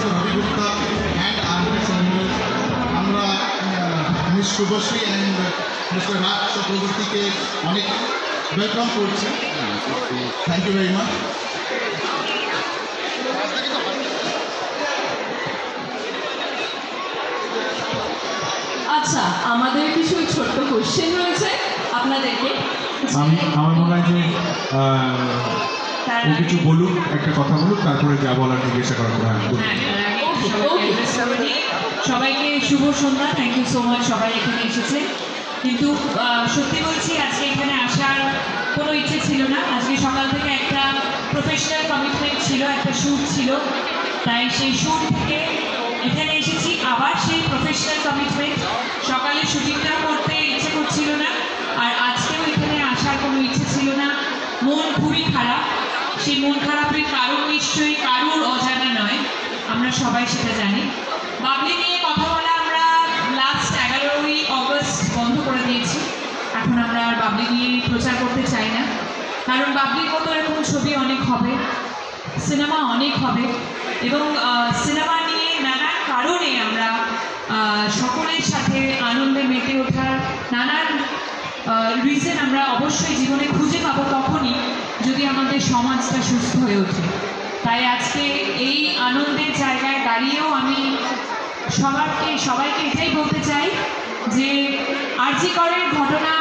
Mister Ravi Gupta and army seminar আমরা miss Subhashree and mister Raj চক্রবর্তীকে অনেক ওয়েলকাম করছি। Thank you very much. আচ্ছা, আমাদের কিছু ছোট্ট কোশ্চেন রয়েছে আপনাদেরকে। আমার মনে হয় যে ও কিছু বলুক, একটা কথা বলুক, তারপরে যা বলার জিজ্ঞাসা করা সবাইকে শুভ সন্ধ্যা। থ্যাংক ইউ সো মাচ, সবাই এখানে এসেছে। কিন্তু সত্যি বলছি, আজকে এখানে আসার কোনো ইচ্ছে ছিল না। আজকে সকাল থেকে একটা প্রফেশনাল কমিটমেন্ট ছিল, একটা শ্যুট ছিল, তাই সেই শ্যুট থেকে এখানে এসেছি। আবার সেই প্রফেশনাল কমিটমেন্ট, সকালে শুটিংটা করতে ইচ্ছে করছিল না, আর আজকেও এখানে আসার কোনো ইচ্ছে ছিল না। মন খুবই খারাপ। সেই মন খারাপের কারণ নিশ্চয়ই কারুর অজানা নয়, আমরা সবাই সেটা জানি। বাবলি নিয়ে কথা বলা আমরা লাস্ট 11ই অগস্ট বন্ধ করে দিয়েছি। এখন আমরা আর বাবলি নিয়ে প্রচার করতে চাই না, কারণ বাবলির মতো এরকম ছবি অনেক হবে, সিনেমা অনেক হবে, এবং সিনেমা নিয়ে নানান কারণে আমরা সকলের সাথে আনন্দে মেতে ওঠার নানান রিজন আমরা অবশ্যই জীবনে খুঁজে পাবো তখনই যদি আমাদের সমাজটা সুস্থ হয়ে ওঠে। তাই আজকে এই আনন্দের জায়গায় দাঁড়িয়েও আমি সবাইকে এটাই বলতে চাই যে আরজি করের ঘটনা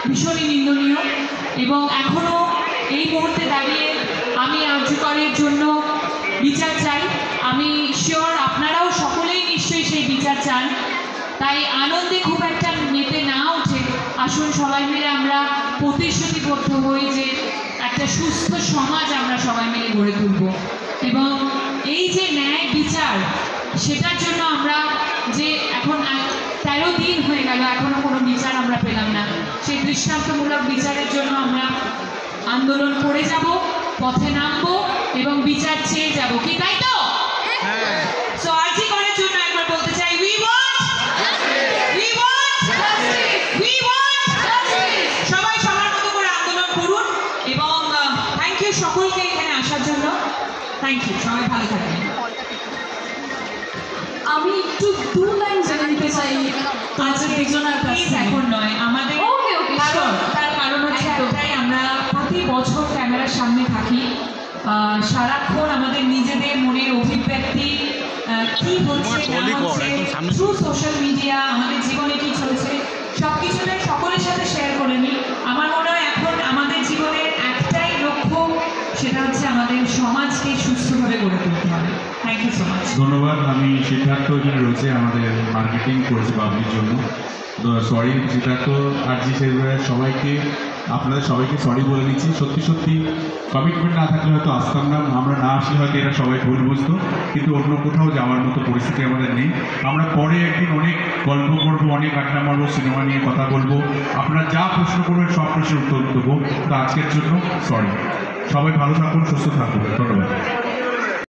ভীষণই নিন্দনীয়, এবং এখনও এই মুহূর্তে দাঁড়িয়ে আমি আরজি করের জন্য বিচার চাই। আমি শিওর আপনারাও সকলেই নিশ্চয়ই সেই বিচার চান। তাই আনন্দে খুব একটা মেতে না উঠে আসুন সবাই মিলে আমরা প্রতিশ্রুতিবদ্ধ হই যে একটা সুস্থ সমাজ আমরা সবাই মিলে গড়ে তুলব, এবং এই যে ন্যায় বিচার সেটার জন্য আমরা যে এখন 13 দিন হয়ে গেল এখনো কোনো বিচার আমরা পেলাম না, সেই দৃষ্টান্তমূলক বিচারের জন্য আমরা আন্দোলন করে যাব, পথে নামবো এবং বিচার চেয়ে যাব, কি তাই তো? সো আরজি করার জন্য একবার বলতে চাই, উই ওয়ান্ট জাস্টিস। সবাই সবার মতো করে আন্দোলন করুন, এবং থ্যাংক ইউ সকলকে এখানে আসার জন্য। থ্যাংক ইউ, সবাই ভালো থাকবেন। আমি একটু 2 লাইন জেনে নিতে চাই আজকে দুজনের কাছে। এখন নয় আমাদের, তার কারণ হচ্ছে একটাই, আমরা প্রতি বছর ক্যামেরার সামনে থাকি, সারাক্ষণ আমাদের নিজেদের মনের অভিব্যক্তি কি হচ্ছে থ্রু সোশ্যাল মিডিয়া, আমাদের জীবনে কি চলছে সব কিছুটাই সকলের সাথে শেয়ার করে নিই। আমার মনে হয় এখন আমাদের জীবনের একটাই লক্ষ্য, সেটা হচ্ছে আমাদের সমাজকে সুস্থভাবে গড়ে তুলতে হবে। Thank you so much. ধন্যবাদ। আমি সিদ্ধার্থ এখানে রয়েছে, আমাদের মার্কেটিং করেছে বাবলির জন্য। সরি সিদ্ধার্থ, আরজি সেলিব্রেট সবাইকে, আপনাদের সবাইকে সরি বলে দিচ্ছি। সত্যি কমিটমেন্ট না থাকলে হয়তো আসতাম না, আমরা না আসলে হয়তো এরা সবাই ভুল বুঝতো, কিন্তু অন্য কোথাও যাওয়ার মতো পরিস্থিতি আমাদের নেই। আমরা পরে একদিন অনেক গল্প করবো, অনেক আড্ডা মারবো, সিনেমা নিয়ে কথা বলবো, আপনারা যা প্রশ্ন করবেন সব প্রশ্নের উত্তর দেবো। তো আজকের জন্য সরি। সবাই ভালো থাকুন, সুস্থ থাকুন। ধন্যবাদ।